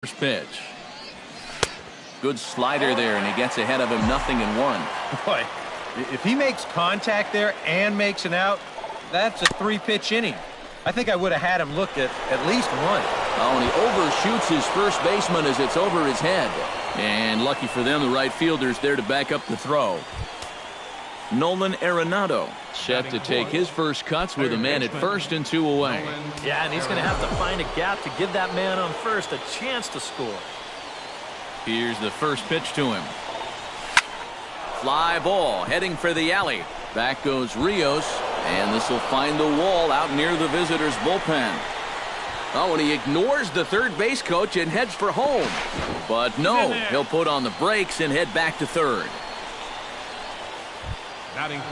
First pitch. Good slider there, and he gets ahead of him 0-1. Boy, if he makes contact there and makes an out, that's a 3-pitch inning. I think I would have had him look at least one. Oh, and he overshoots his first baseman as it's over his head. And lucky for them, the right fielder's there to back up the throw. Nolan Arenado set to take his first cuts with a man at first and 2 away. Yeah, and he's going to have to find a gap to give that man on first a chance to score. Here's the first pitch to him. Fly ball heading for the alley. Back goes Rios, and this will find the wall out near the visitors' bullpen. Oh, and he ignores the third base coach and heads for home. But no, he'll put on the brakes and head back to third.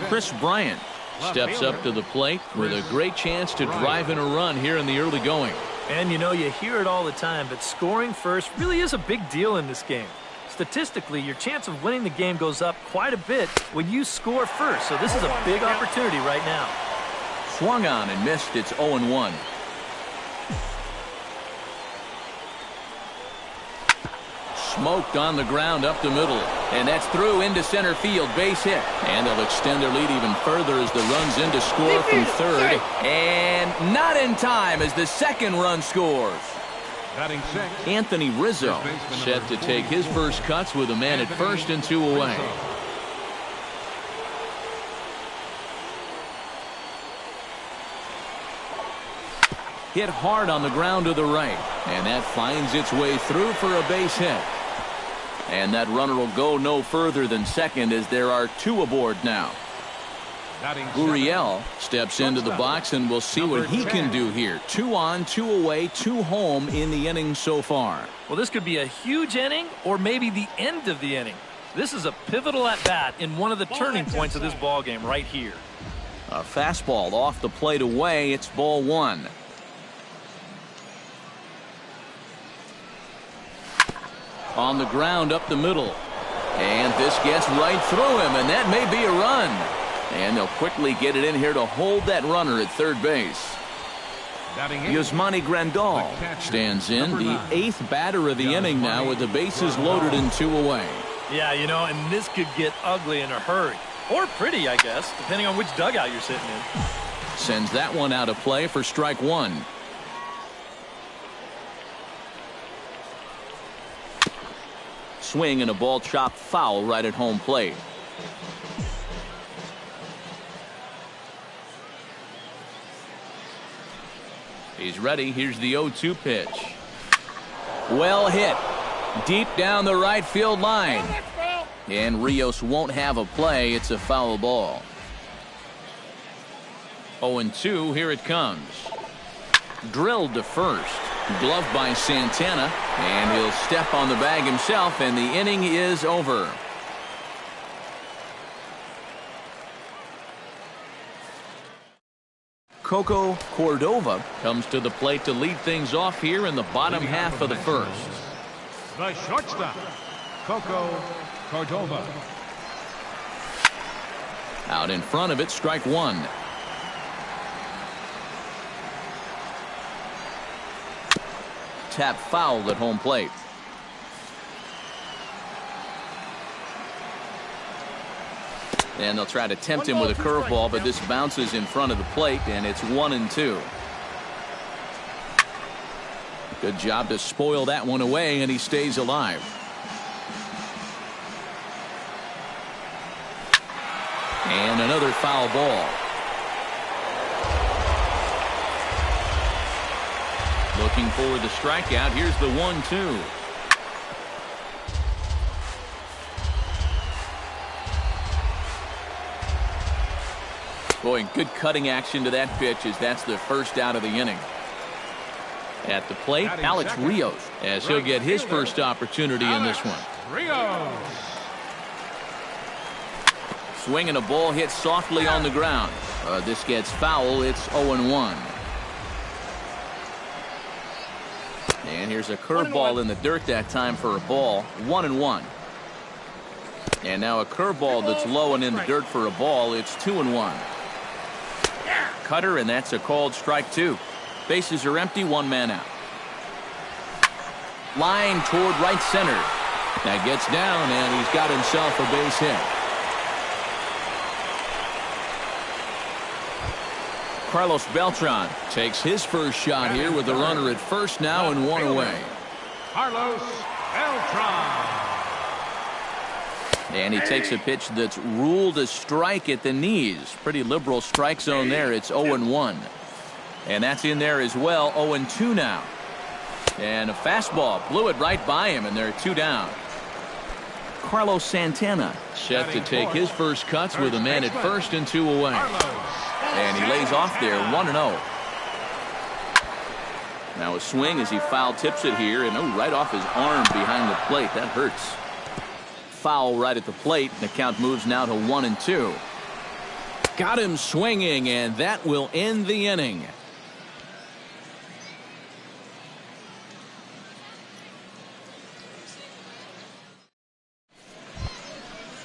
Chris Bryant steps up to the plate with a great chance to drive in a run here in the early going. And you know, you hear it all the time, but scoring first really is a big deal in this game. Statistically, your chance of winning the game goes up quite a bit when you score first, so this is a big opportunity right now. Swung on and missed. It's 0-1. Smoked on the ground up the middle, and that's through into center field. Base hit, and they'll extend their lead even further as the run's in to score from third, and not in time as the second run scores. Anthony Rizzo set to take his first cuts with a man at first and 2 away. Hit hard on the ground to the right, and that finds its way through for a base hit. And that runner will go no further than second as there are 2 aboard now. Gurriel steps into the box, and we'll see what he can do here. 2 on, 2 away, 2 home in the inning so far. Well, this could be a huge inning or maybe the end of the inning. This is a pivotal at-bat in one of the turning points of this ball game right here. A fastball off the plate away. It's ball 1. On the ground up the middle, and this gets right through him, and that may be a run, and they'll quickly get it in here to hold that runner at third base. Yasmani Grandal stands in, the 8th batter of the inning now with the bases loaded and 2 away. Yeah, you know, and this could get ugly in a hurry, or pretty, I guess, depending on which dugout you're sitting in. Sends that one out of play for strike 1. Swing and a ball chopped foul right at home plate. He's ready. Here's the 0-2 pitch. Well hit. Deep down the right field line. And Rios won't have a play. It's a foul ball. 0-2. Here it comes. Drilled to first. Gloved by Santana, and he'll step on the bag himself, and the inning is over. Coco Cordova comes to the plate to lead things off here in the bottom half of the first. The shortstop, Coco Cordova. Out in front of it, strike 1. Tap foul at home plate. And they'll try to tempt him with a curveball, but this bounces in front of the plate, and it's 1-2. Good job to spoil that one away, and he stays alive. And another foul ball. Looking for the strikeout. Here's the 1-2. Boy, good cutting action to that pitch as that's the first out of the inning. At the plate, Alex Rios, as he'll get his first opportunity in this one. Rios. Swing and a ball hit softly on the ground. This gets foul. It's 0-1. And here's a curveball in the dirt that time for a ball. 1-1. And now a curveball that's low and in the dirt for a ball. It's 2-1. Cutter, and that's a called strike 2. Bases are empty, 1 man out. Line toward right center. That gets down, and he's got himself a base hit. Carlos Beltran takes his first shot here with the runner at first now and one away. Carlos Beltran. And he takes a pitch that's ruled a strike at the knees. Pretty liberal strike zone there. It's 0-1. And that's in there as well. 0-2 now. And a fastball blew it right by him, and they're 2 down. Carlos Santana set to take his first cuts with a man at first and 2 away. And he lays off there 1-0. Now a swing as he foul tips it here, and right off his arm behind the plate. That hurts. Foul right at the plate. The count moves now to 1-2. Got him swinging, and that will end the inning.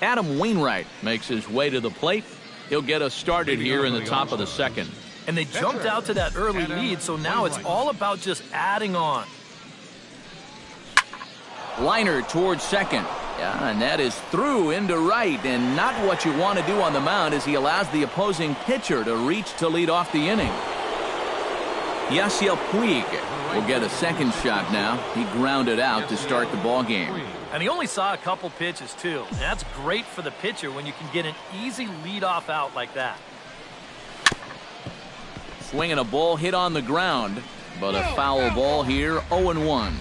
Adam Wainwright makes his way to the plate. He'll get us started here in the top of the second. And they jumped out to that early lead, so now it's all about just adding on. Liner towards second. Yeah, and that is through into right, and not what you want to do on the mound as he allows the opposing pitcher to reach to lead off the inning. Yasiel Puig will get a second shot now. He grounded out to start the ball game. And he only saw a couple pitches, too. And that's great for the pitcher when you can get an easy leadoff out like that. Swinging a ball hit on the ground, but a foul ball here, 0-1.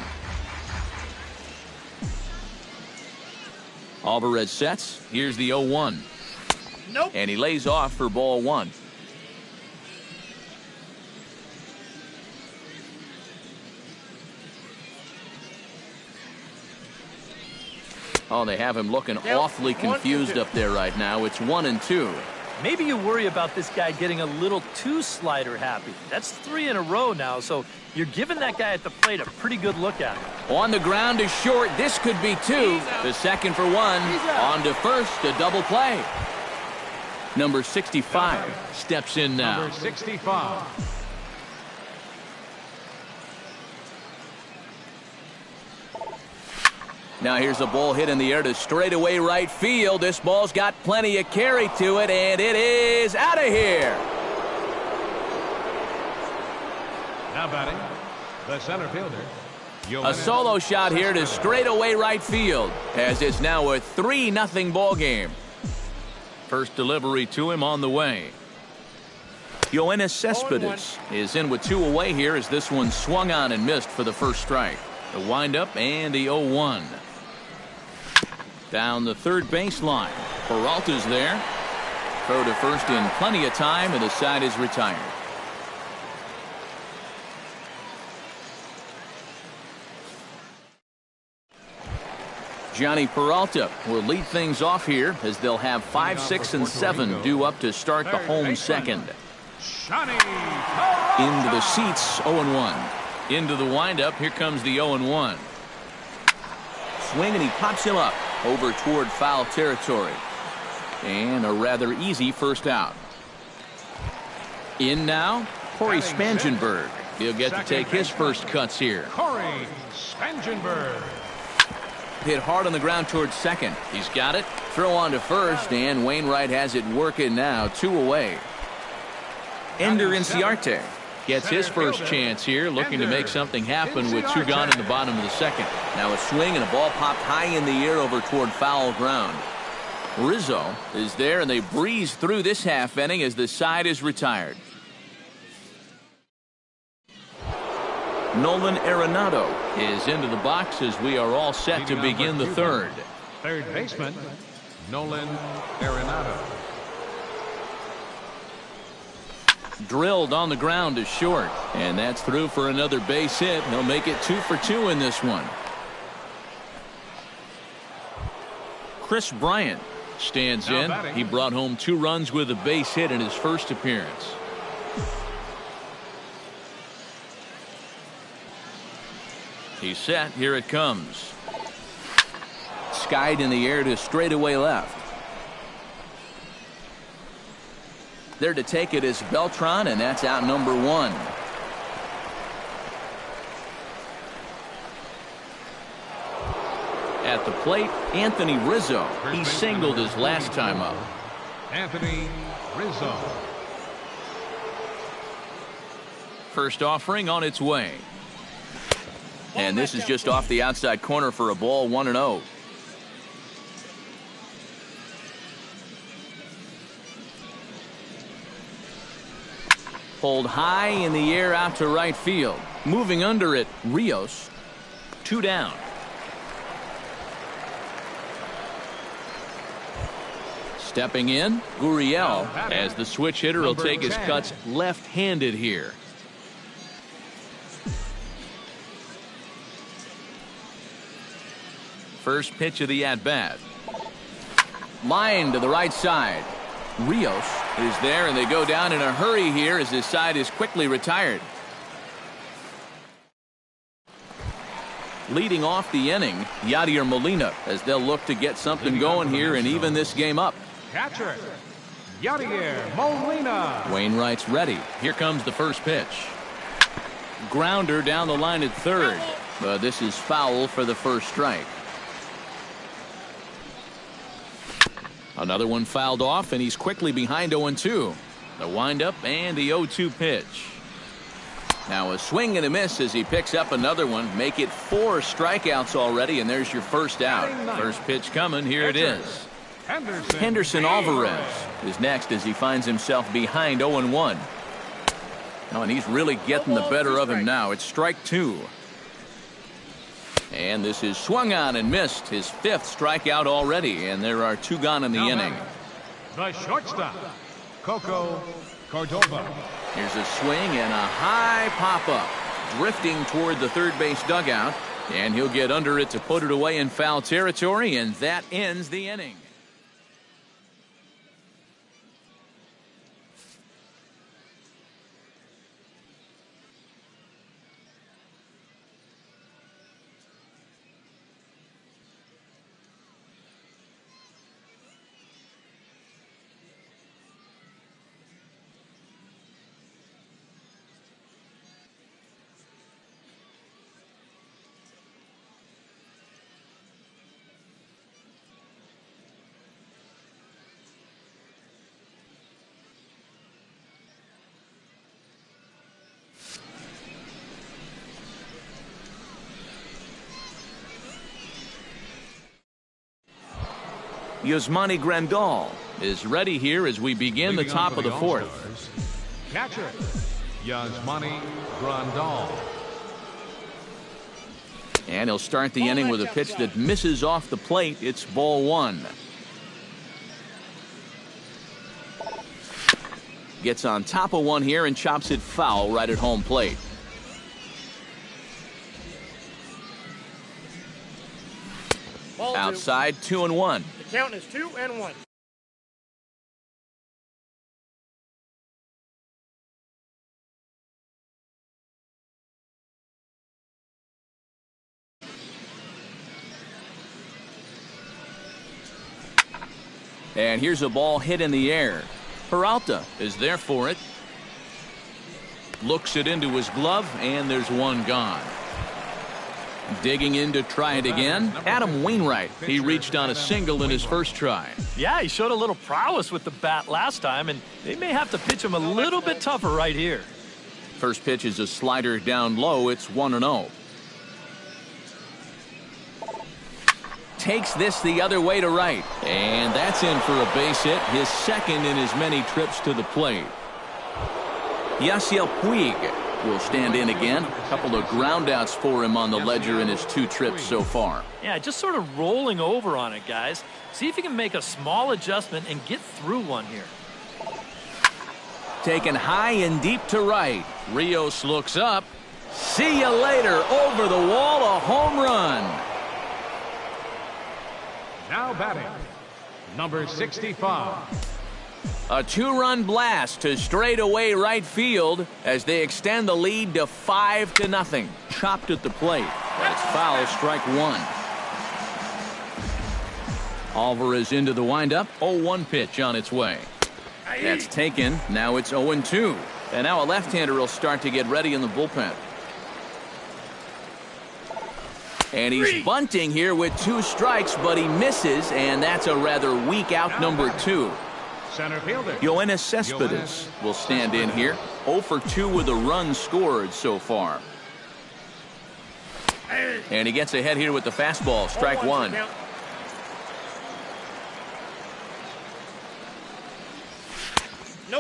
Alvarez sets. Here's the 0-1. Nope. And he lays off for ball 1. Oh, they have him looking awfully confused up there right now. It's 1-2. Maybe you worry about this guy getting a little too slider happy. That's 3 in a row now, so you're giving that guy at the plate a pretty good look at it. On the ground is short. This could be 2. The second for 1. On to first, a double play. Number 65 steps in now. Number 65. Now here's a ball hit in the air to straightaway right field. This ball's got plenty of carry to it, and it is out of here. Now batting, the center fielder. A solo shot here to straightaway right field, as it's now a 3-0 ball game. First delivery to him on the way. Yoenis Cespedes is in with 2 away here as this one swung on and missed for the first strike. The windup and the 0-1. Down the third baseline. Peralta's there. Throw to first in plenty of time, and the side is retired. Johnny Peralta will lead things off here as they'll have 5, 6, and 7 due up to start the home second. Into the seats, 0-1. Into the windup, here comes the 0-1. Swing, and he pops him up over toward foul territory. And a rather easy first out. In now, Corey Spangenberg. He'll get to take his first cuts here. Corey Spangenberg. Hit hard on the ground towards second. He's got it. Throw on to first, and Wainwright has it working now. 2 away. Ender Inciarte gets his first chance here, looking to make something happen with 2 gone in the bottom of the second. Now a swing, and a ball popped high in the air over toward foul ground. Rizzo is there, and they breeze through this half inning as the side is retired. Nolan Arenado is into the box as we are all set to begin the third. Third baseman, Nolan Arenado. Drilled on the ground is short, and that's through for another base hit. He'll make it 2 for 2 in this one. Chris Bryant stands in. He brought home 2 runs with a base hit in his first appearance. He's set. Here it comes. Skied in the air to straightaway left. There to take it is Beltran, and that's out number 1. At the plate, Anthony Rizzo. He singled his last time up. Anthony Rizzo. First offering on its way. And this is just off the outside corner for a ball, 1-0. Pulled high in the air out to right field. Moving under it, Rios. 2 down. Stepping in, Gurriel, as the switch hitter will take his cuts left-handed here. First pitch of the at-bat. Line to the right side. Rios is there, and they go down in a hurry here as his side is quickly retired. Leading off the inning, Yadier Molina, as they'll look to get something going here and even this game up. Catcher, Yadier Molina. Wainwright's ready. Here comes the first pitch. Grounder down the line at third. But this is foul for the first strike. Another one fouled off, and he's quickly behind 0-2. The windup and the 0-2 pitch. Now a swing and a miss as he picks up another one. Make it 4 strikeouts already, and there's your first out. First pitch coming. Here it is. Henderson Alvarez is next as he finds himself behind 0-1. Oh, and he's really getting the better of him now. It's strike 2. And this is swung on and missed. His 5th strikeout already, and there are 2 gone in the inning. The shortstop, Coco Cordova. Here's a swing and a high pop-up. Drifting toward the third base dugout, and he'll get under it to put it away in foul territory, and that ends the inning. Yasmani Grandal is ready here as we begin the top of the 4th. Catcher, Yasmani Grandal. And he'll start the inning with a pitch that misses off the plate. It's ball 1. Gets on top of one here and chops it foul right at home plate. Outside, 2-1. The count is 2-1. And here's a ball hit in the air. Peralta is there for it. Looks it into his glove, and there's one gone. Digging in to try it again, Adam Wainwright. He reached on a single in his first try. Yeah, he showed a little prowess with the bat last time, and they may have to pitch him a little bit tougher right here. First pitch is a slider down low. It's 1-0. Takes this the other way to right. And that's in for a base hit, his 2nd in as many trips to the plate. Yasiel Puig will stand in again. A couple of groundouts for him on the ledger in his 2 trips so far. Yeah, just sort of rolling over on it, guys. See if you can make a small adjustment and get through one here. Taken high and deep to right. Rios looks up. See you later. Over the wall, a home run. Now batting, number 65. A 2-run blast to straightaway right field as they extend the lead to 5-0. Chopped at the plate. That's foul, strike 1. Alvarez into the windup. 0-1 pitch on its way. That's taken. Now it's 0-2. And now a left-hander will start to get ready in the bullpen. And he's bunting here with 2 strikes, but he misses, and that's a rather weak out number 2. Center fielder. Yoenis Cespedes will stand in here. 0 for 2 with a run scored so far. And he gets ahead here with the fastball, strike 1.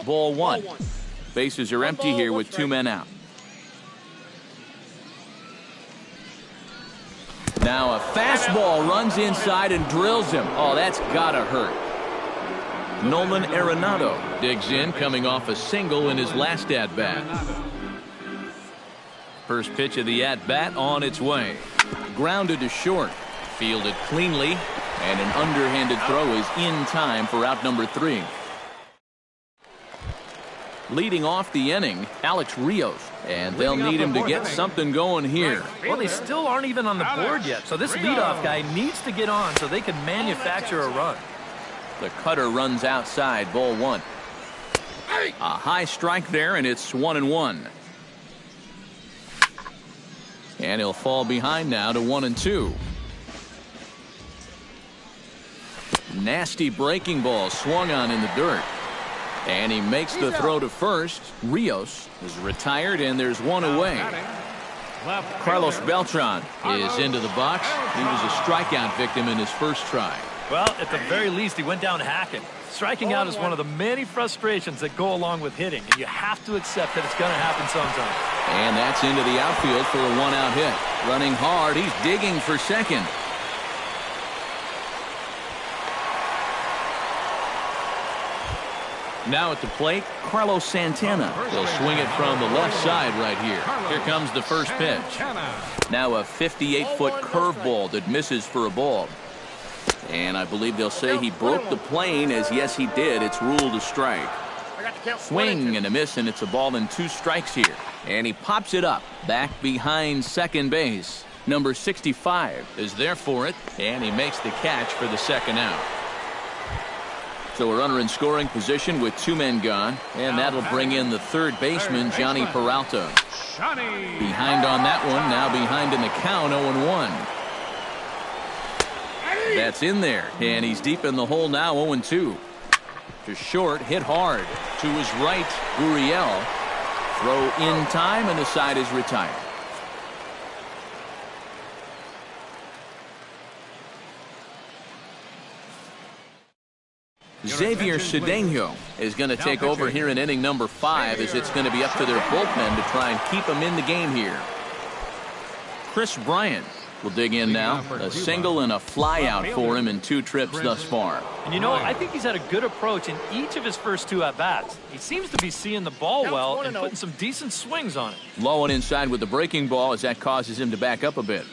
Ball 1. Bases are empty here with 2 men out. Now a fastball runs inside and drills him. Oh, that's gotta hurt. Nolan Arenado digs in, coming off a single in his last at-bat. First pitch of the at-bat on its way. Grounded to short. Fielded cleanly, and an underhanded throw is in time for out number 3. Leading off the inning, Alex Rios, and they'll need him to get something going here. Well, they still aren't even on the board yet, so this leadoff guy needs to get on so they can manufacture a run. The cutter runs outside, ball 1. A high strike there, and it's 1-1. And he'll fall behind now to 1-2. Nasty breaking ball swung on in the dirt. And he makes the throw to first. Rios is retired, and there's 1 away. Carlos Beltran is into the box. He was a strikeout victim in his first try. Well, at the very least, he went down hacking. Striking out is one of the many frustrations that go along with hitting, and you have to accept that it's going to happen sometime. And that's into the outfield for a 1-out hit. Running hard, he's digging for second. Now at the plate, Carlos Santana. He'll swing it from the left side right here. Here comes the first pitch. Now a 58-foot curveball that misses for a ball. And I believe they'll say he broke the plane, as yes he did. It's ruled a strike. Swing and a miss, and it's a ball and 2 strikes here. And he pops it up back behind second base. Number 65 is there for it, and he makes the catch for the second out. So a runner in scoring position with 2 men gone, and that'll bring in the third baseman, Johnny Peralta. Behind on that one, now behind in the count, 0-1. That's in there, and he's deep in the hole now, 0-2. To short, hit hard. To his right, Gurriel. Throw in time, and the side is retired. Xavier Cedeno is going to take over here in inning number 5, as it's going to be up to their bullpen to try and keep him in the game here. Chris Bryant will dig in now. A single and a fly out for him in 2 trips thus far. And you know, I think he's had a good approach in each of his first 2 at-bats. He seems to be seeing the ball well and putting some decent swings on it. Low and inside with the breaking ball, as that causes him to back up a bit.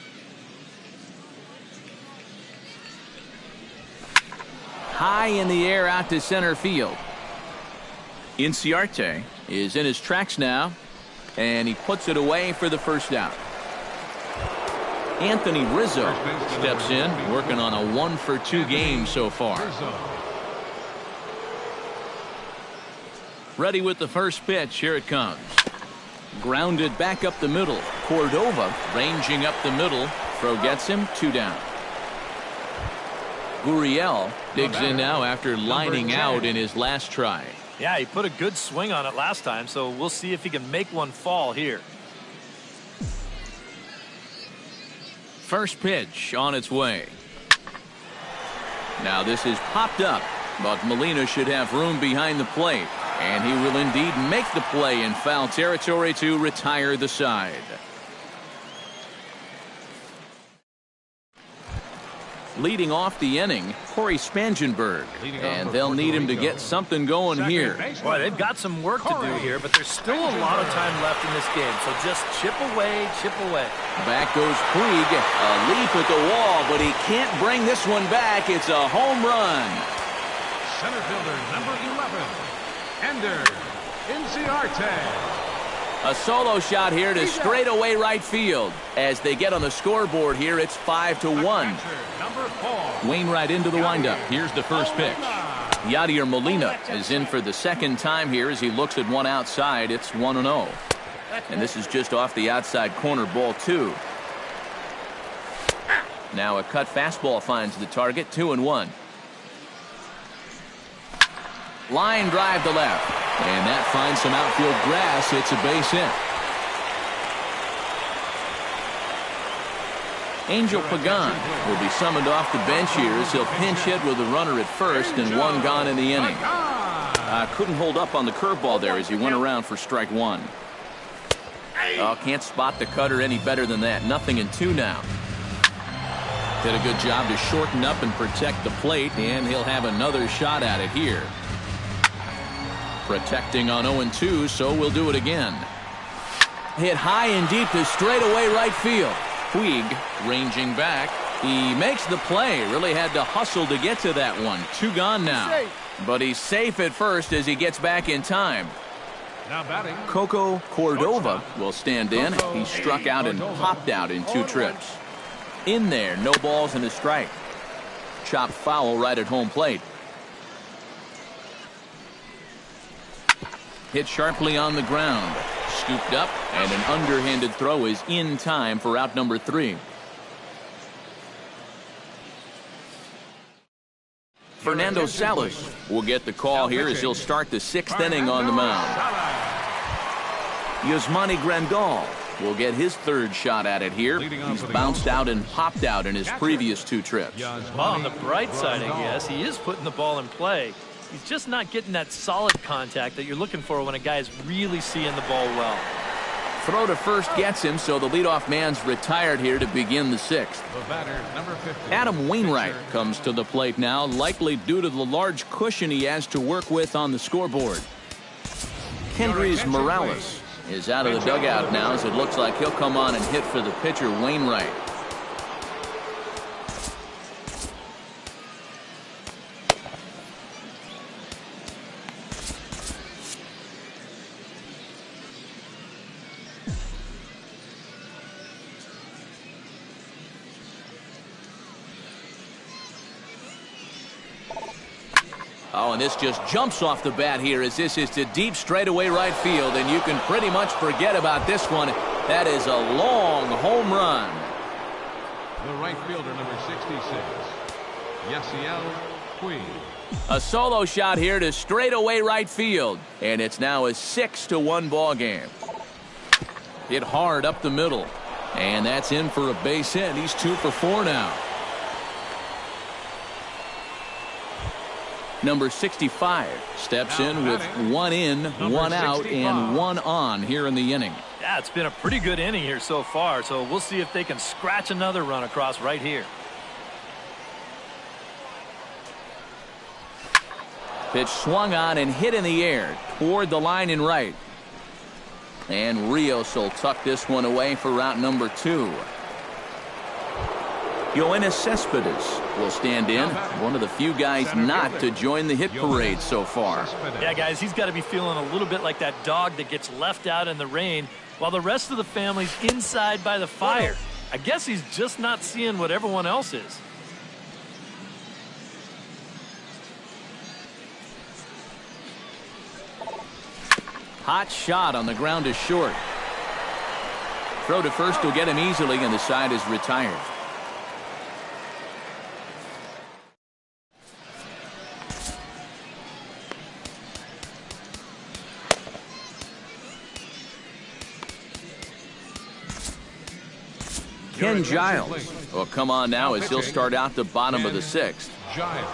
High in the air out to center field. Inciarte is in his tracks now, and he puts it away for the first out. Anthony Rizzo steps in, working on a 1 for 2 game so far. Ready with the first pitch. Here it comes. Grounded back up the middle. Cordova ranging up the middle. Throw gets him, 2 down. Gurriel digs in now after lining out in his last try. Yeah, he put a good swing on it last time, so we'll see if he can make one fall here. First pitch on its way. Now this is popped up, but Molina should have room behind the plate, and he will indeed make the play in foul territory to retire the side. Leading off the inning, Corey Spangenberg, and they'll need him to get something going here. Boy, they've got some work to do here, but there's still a lot of time left in this game, so just chip away, chip away. Back goes Puig, a leap at the wall, but he can't bring this one back. It's a home run. Center fielder number 11, Ender Inciarte. A solo shot here to straightaway right field. As they get on the scoreboard here, it's 5-1. Wainwright into the windup. Here's the first pitch. Yadier Molina is in for the second time here as he looks at one outside. It's 1-0. And this is just off the outside corner, ball 2. Now a cut fastball finds the target, 2-1. Line drive to left. And that finds some outfield grass. It's a base hit. Angel Pagan will be summoned off the bench here as he'll pinch hit with a runner at first and one gone in the inning. Couldn't hold up on the curveball there as he went around for strike one. Oh, can't spot the cutter any better than that. 0-2 now. Did a good job to shorten up and protect the plate, and he'll have another shot at it here. Protecting on 0-2, so we'll do it again. Hit high and deep to straightaway right field. Puig ranging back. He makes the play. Really had to hustle to get to that one. 2 gone now. But he's safe at first as he gets back in time. Now batting, Coco Cordova will stand in. He struck out and popped out in 2 trips. In there, no balls and a strike. Chopped foul right at home plate. Hit sharply on the ground. Scooped up, and an underhanded throw is in time for out number 3. Fernando Salas will get the call here as he'll start the 6th inning on the mound. Yasmani Grandal will get his 3rd shot at it here. He's bounced out and popped out in his previous 2 trips. Well, on the bright side, I guess, he is putting the ball in play. He's just not getting that solid contact that you're looking for when a guy is really seeing the ball well. Throw to first gets him, so the leadoff man's retired here to begin the 6th. the batter, number 50. Adam Wainwright comes to the plate now, likely due to the large cushion he has to work with on the scoreboard. Kendrys Morales is out of the dugout now as it looks like he'll come on and hit for the pitcher, Wainwright. Oh, and this just jumps off the bat here as this is to deep straightaway right field, and you can pretty much forget about this one. That is a long home run. The right fielder, number 66, Yasiel Puig. A solo shot here to straightaway right field, and it's now a 6-1 ball game. Hit hard up the middle, and that's in for a base hit. He's 2 for 4 now. Number 65 steps in with 1 in, 1 out, and 1 on here in the inning. Yeah, it's been a pretty good inning here so far, so we'll see if they can scratch another run across right here. Pitch swung on and hit in the air toward the line in right. And Rios will tuck this one away for route number 2. Yoenis Cespedes will stand in, one of the few guys not to join the hit parade so far. Yeah, guys, he's got to be feeling a little bit like that dog that gets left out in the rain while the rest of the family's inside by the fire. I guess he's just not seeing what everyone else is. Hot shot on the ground is short. Throw to first will get him easily, and the side is retired. Ken Giles will come on now as he'll start out the bottom of the 6th. Giles.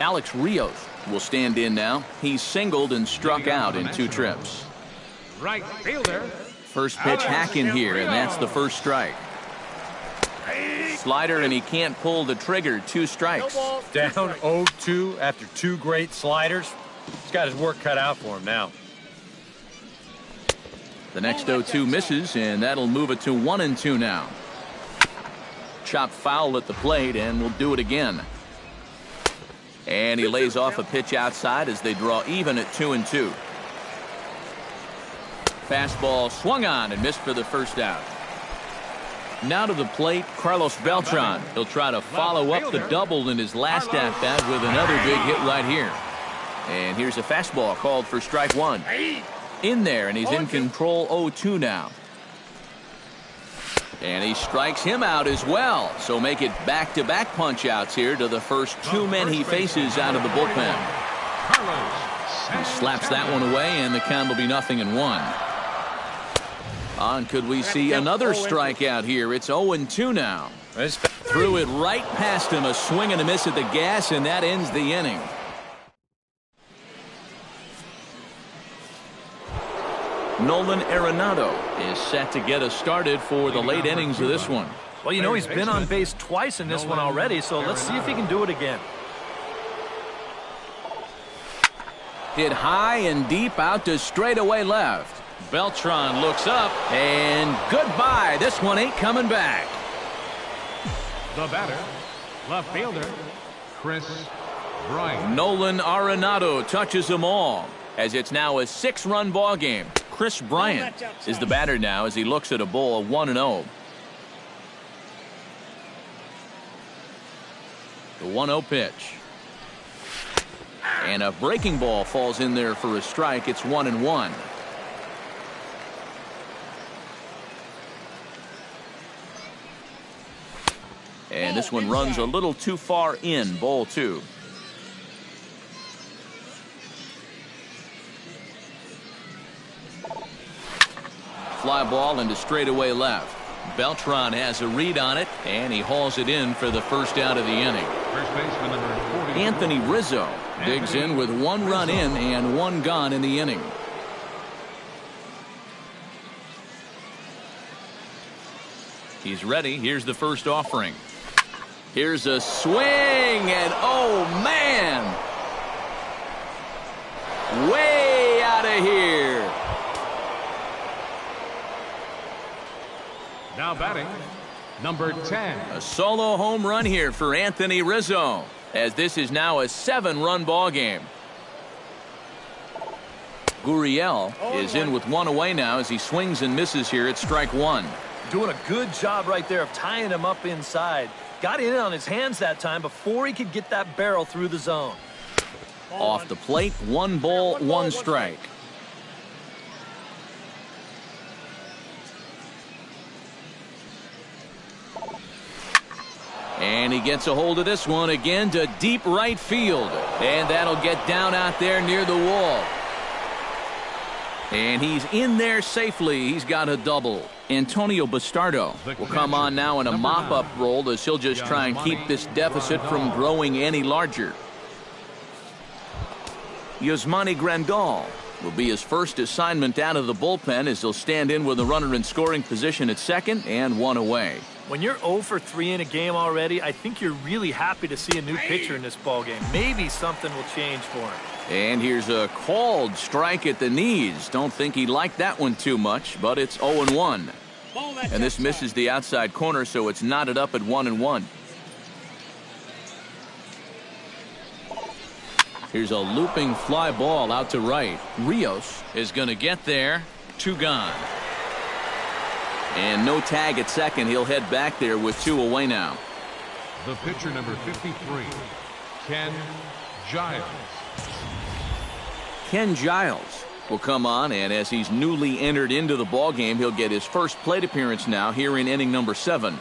Alex Rios will stand in now. He's singled and struck out in 2 trips. Right fielder. First pitch hack in here, and that's the first strike. Slider, and he can't pull the trigger. 2 strikes. Down 0-2 after 2 great sliders. He's got his work cut out for him now. The next 0-2 misses, and that'll move it to 1-2 now. Chopped foul at the plate, and we'll do it again. And he lays off a pitch outside as they draw even at 2-2. Fastball swung on and missed for the first out. Now to the plate, Carlos Beltran. He'll try to follow up the double in his last at-bat with another big hit right here. And here's a fastball called for strike one. In there, and he's in control 0-2 now. And he strikes him out as well. So make it back-to-back punch-outs here to the first two men he faces out of the bullpen. He slaps that one away, and the count will be 0-1. On could we see another strikeout here? It's 0-2 now. Threw it right past him, a swing and a miss at the gas, and that ends the inning. Nolan Arenado is set to get us started for the late innings of this one. Well, you know, he's been on base twice in this one already, so let's see if he can do it again. Hit high and deep out to straightaway left. Beltran looks up, and goodbye. This one ain't coming back. The batter, left fielder, Chris Bryant. Nolan Arenado touches them all, as it's now a 6-run ball game. Chris Bryant is the batter now as he looks at a bowl of 1-0. The 1-0 pitch. And a breaking ball falls in there for a strike. It's 1-1. And this one runs a little too far in, ball 2. Fly ball into straightaway left. Beltran has a read on it, and he hauls it in for the first out of the inning. First baseman number 40. Anthony Rizzo digs in with 1 run in and 1 gone in the inning. He's ready. Here's the first offering. Here's a swing, and oh man! Way out of here. Now batting, number 10. A solo home run here for Anthony Rizzo, as this is now a 7-run ball game. Gurriel is in with 1 away now as he swings and misses here at strike 1. Doing a good job right there of tying him up inside. Got in on his hands that time before he could get that barrel through the zone. Off the plate, 1 ball, 1 strike. And he gets a hold of this one again to deep right field. And that'll get down out there near the wall. And he's in there safely. He's got a double. Antonio Bastardo will come on now in a mop-up role as he'll just try and keep this deficit from growing any larger. Yasmani Grandal will be his first assignment out of the bullpen as he'll stand in with a runner in scoring position at second and 1 away. When you're 0 for 3 in a game already, I think you're really happy to see a new pitcher in this ballgame. Maybe something will change for him. And here's a called strike at the knees. Don't think he liked that one too much, but it's 0-1. And this misses the outside corner, so it's knotted up at 1-1. Here's a looping fly ball out to right. Rios is going to get there. 2 gone. And no tag at second. He'll head back there with 2 away now. The pitcher number 53, Ken Giles. Ken Giles will come on, and as he's newly entered into the ballgame, he'll get his first plate appearance now here in inning number 7.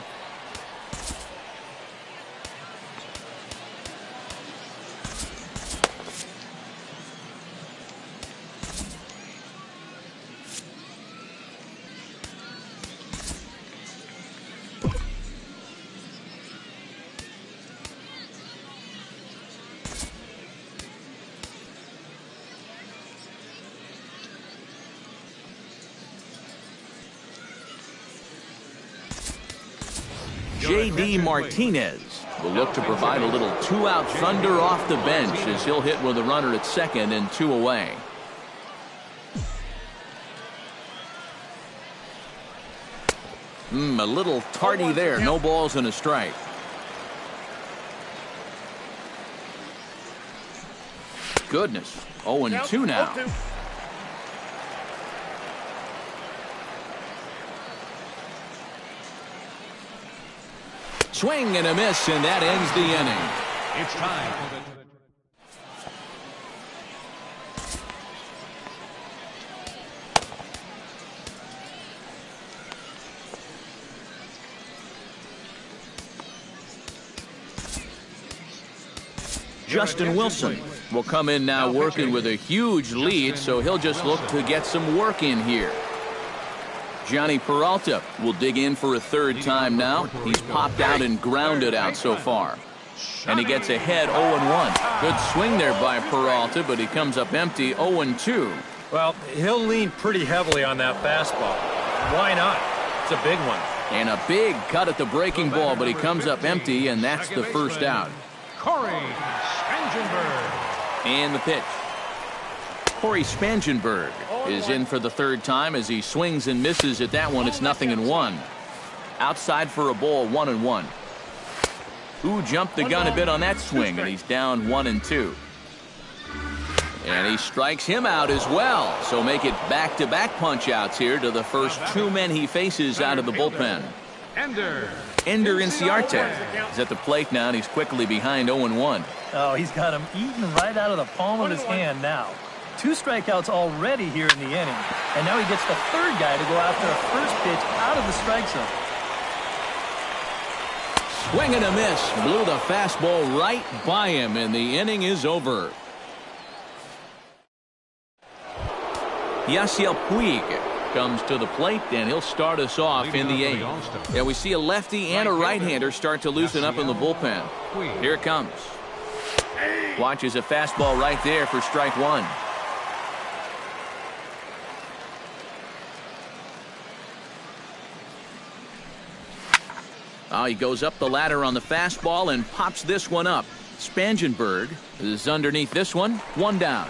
J.D. Martinez will look to provide a little 2-out thunder off the bench as he'll hit with a runner at second and 2 away. A little tardy there. No balls and a strike. Goodness. 0-2 now. Swing and a miss, and that ends the inning. It's time Justin Wilson will come in now working with a huge lead, so he'll just look to get some work in here. Johnny Peralta will dig in for a third time now. He's popped out and grounded out so far. And he gets ahead 0-1. Good swing there by Peralta, but he comes up empty 0-2. Well, he'll lean pretty heavily on that fastball. Why not? It's a big one. And a big cut at the breaking ball, but he comes up empty, and that's the first out. Corey Spangenberg. And the pitch. Corey Spangenberg is in for the third time as he swings and misses at that one. It's 0-1. Outside for a ball, 1-1. Who jumped the gun a bit on that swing, and he's down 1-2. And he strikes him out as well. So make it back-to-back punch-outs here to the first two men he faces out of the bullpen. Ender Inciarte is at the plate now, and he's quickly behind 0-1. Oh, he's got him eaten right out of the palm of his hand now. 2 strikeouts already here in the inning. And now he gets the third guy to go after a first pitch out of the strike zone. Swing and a miss. Blew the fastball right by him, and the inning is over. Yasiel Puig comes to the plate, and he'll start us off in the 8th. Yeah, we see a lefty and a right-hander start to loosen up in the bullpen. Here it comes. Watches a fastball right there for strike 1. Oh, he goes up the ladder on the fastball and pops this one up. Spangenberg is underneath this one. 1 down.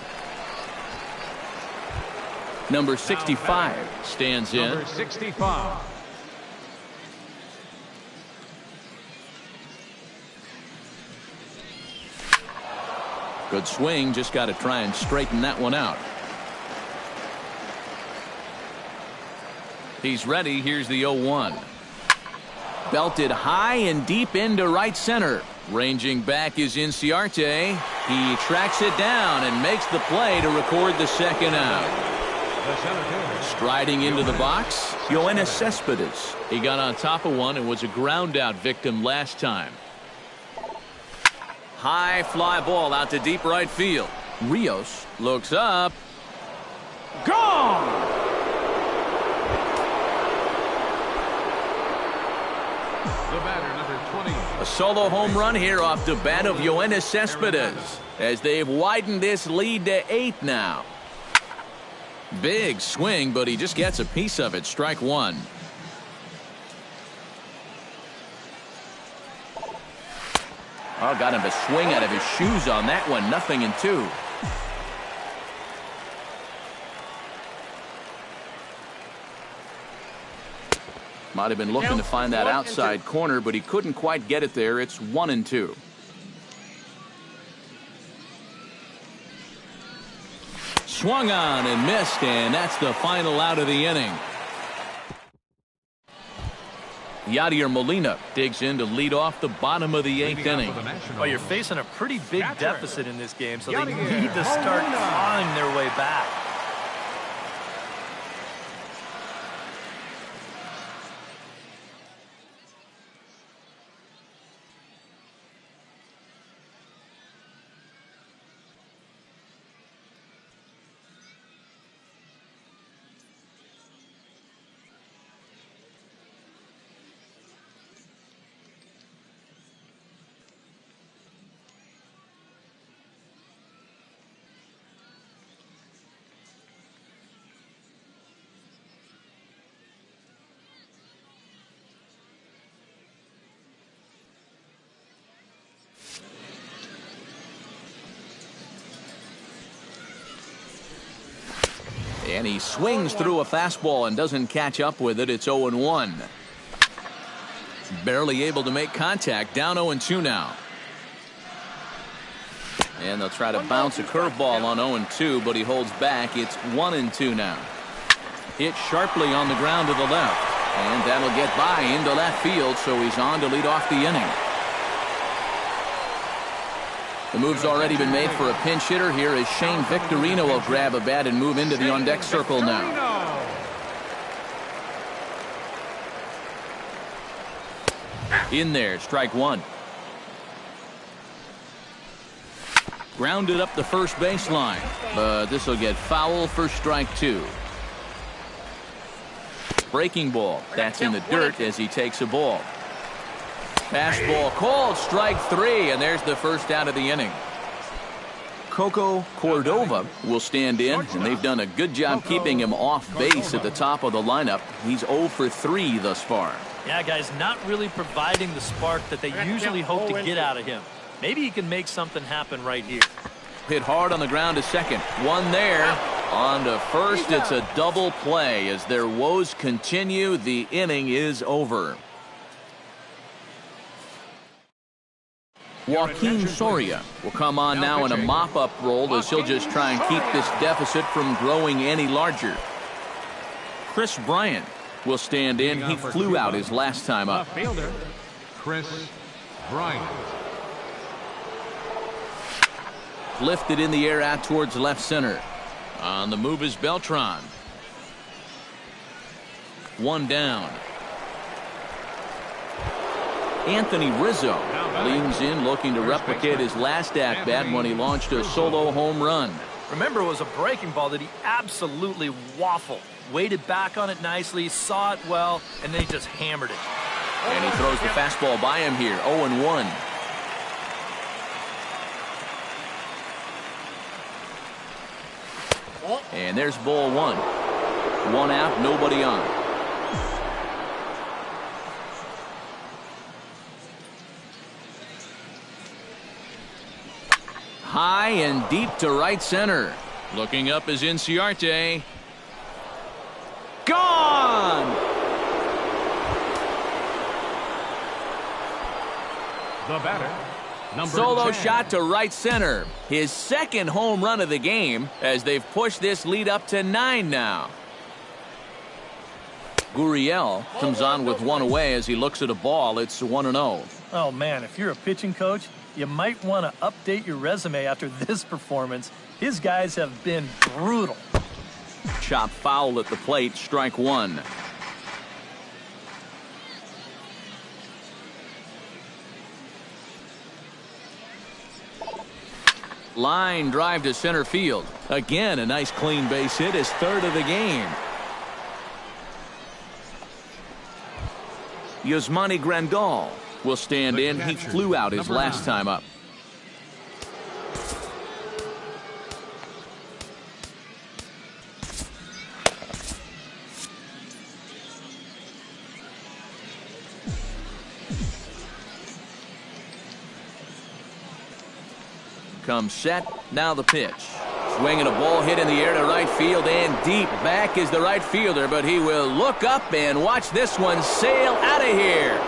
Number 65 stands in. Number 65. Good swing. Just got to try and straighten that one out. He's ready. Here's the 0-1. Belted high and deep into right center. Ranging back is Inciarte. He tracks it down and makes the play to record the second out. Striding into the box, Yoenis Cespedes. He got on top of one and was a ground out victim last time. High fly ball out to deep right field. Rios looks up. Gone! The batter, number 20. A solo home run here off the bat of Yoenis Cespedes as they've widened this lead to 8 now. Big swing, but he just gets a piece of it. Strike 1. Oh, got him a swing out of his shoes on that one. 0-2. Might have been looking to find that outside corner, but he couldn't quite get it there. It's 1-2. Swung on and missed, and that's the final out of the inning. Yadier Molina digs in to lead off the bottom of the 8th inning. Well, you're facing a pretty big deficit in this game, so they need to start clawing their way back. And he swings through a fastball and doesn't catch up with it. It's 0-1. Barely able to make contact. Down 0-2 now. And they'll try to bounce a curveball on 0-2, but he holds back. It's 1-2 now. Hit sharply on the ground to the left. And that'll get by into left field, so he's on to lead off the inning. The move's already been made for a pinch hitter. Here is Shane Victorino will grab a bat and move into the on-deck circle now. In there, strike one. Grounded up the first baseline, but this will get foul for strike two. Breaking ball, that's in the dirt as he takes a ball. Fastball called, strike three, and there's the first out of the inning. Coco Cordova will stand in, and they've done a good job keeping him off base at the top of the lineup. He's 0 for 3 thus far. Yeah, guys, not really providing the spark that they usually hope to get out of him. Maybe he can make something happen right here. Hit hard on the ground to second. One there. On to first, it's a double play. As their woes continue, the inning is over. Joaquin Soria will come on now in a mop-up role as he'll just try and keep this deficit from growing any larger. Chris Bryant will stand in. He flew out his last time up. Fielder, Chris Bryant. Lifted in the air out towards left center. On the move is Beltran. One down. Anthony Rizzo leans in looking to replicate his last at-bat when he launched a solo home run. Remember, it was a breaking ball that he absolutely waffled. Waited back on it nicely, saw it well, and then he just hammered it. And he throws the fastball by him here, 0-1. And there's ball one. One out, nobody on. High and deep to right center. Looking up is Inciarte. Gone! The batter, number Solo 10. shot to right center. His second home run of the game as they've pushed this lead up to 9 now. Gurriel comes on with one away as he looks at a ball. It's 1-0. Oh, man, if you're a pitching coach, you might want to update your resume after this performance. His guys have been brutal. Chop foul at the plate, strike one. Line drive to center field. Again, a nice clean base hit, his third of the game. Yasmani Grandal will stand in. He flew out his last time up. Comes set. Now the pitch. Swinging a ball hit in the air to right field and deep. Back is the right fielder, but he will look up and watch this one sail out of here.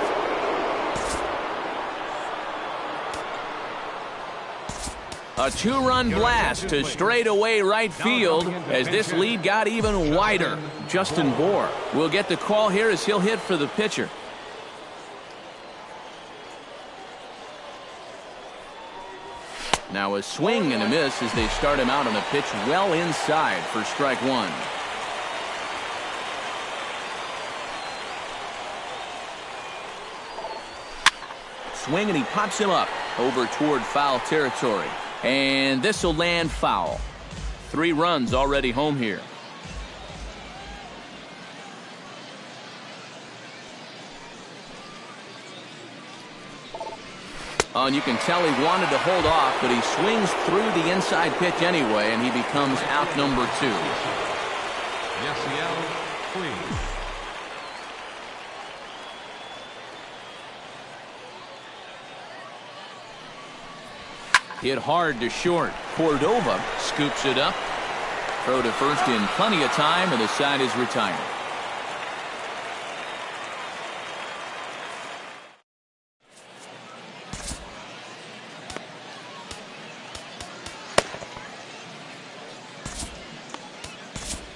A two-run blast to straightaway right field as this lead got even wider. Justin Bohr will get the call here as he'll hit for the pitcher. Now a swing and a miss as they start him out on a pitch well inside for strike one. Swing and he pops him up over toward foul territory. And this will land foul. 3 runs already home here. Oh, and you can tell he wanted to hold off, but he swings through the inside pitch anyway, and he becomes out number 2. Yasiel Puig. Hit hard to short. Cordova scoops it up. Throw to first in plenty of time, and the side is retired.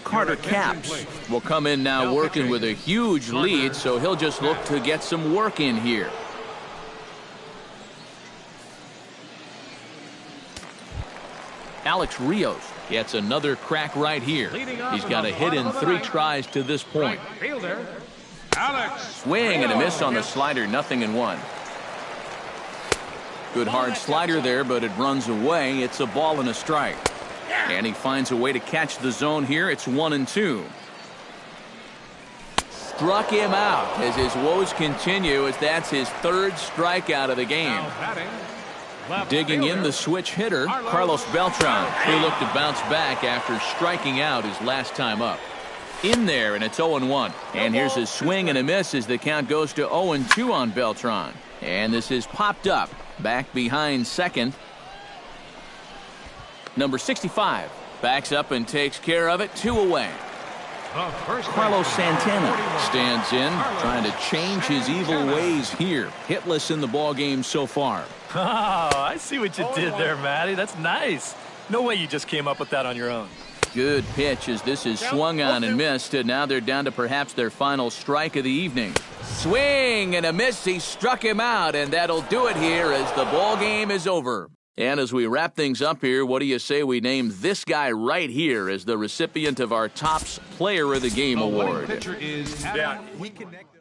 Carter Capps will come in now working with a huge lead, so he'll just look to get some work in here. Alex Rios gets another crack right here. He's got a hit in 3 tries to this point. Right fielder, Alex. Swing and a miss on the slider, 0-1. Good hard slider there, but it runs away. It's a ball and a strike. And he finds a way to catch the zone here. It's 1-2. Struck him out as his woes continue, as that's his 3rd strikeout of the game. Now batting, left Digging in fielder, the switch hitter, Carlos Beltran, who looked to bounce back after striking out his last time up. In there, and it's 0-1. And here's a swing and a miss as the count goes to 0-2 on Beltran. And this is popped up, back behind second. Number 65 backs up and takes care of it, 2 away. the first Carlos baseman, Santana 41. stands in, trying to change his evil ways here. Hitless in the ball game so far. Oh, I see what you did there, Matty. That's nice. No way you just came up with that on your own. Good pitch as this is swung on and missed, and now they're down to perhaps their final strike of the evening. Swing and a miss. He struck him out, and that'll do it here as the ball game is over. And as we wrap things up here, what do you say we name this guy right here as the recipient of our Topps Player of the Game The winning award? pitcher is We connect.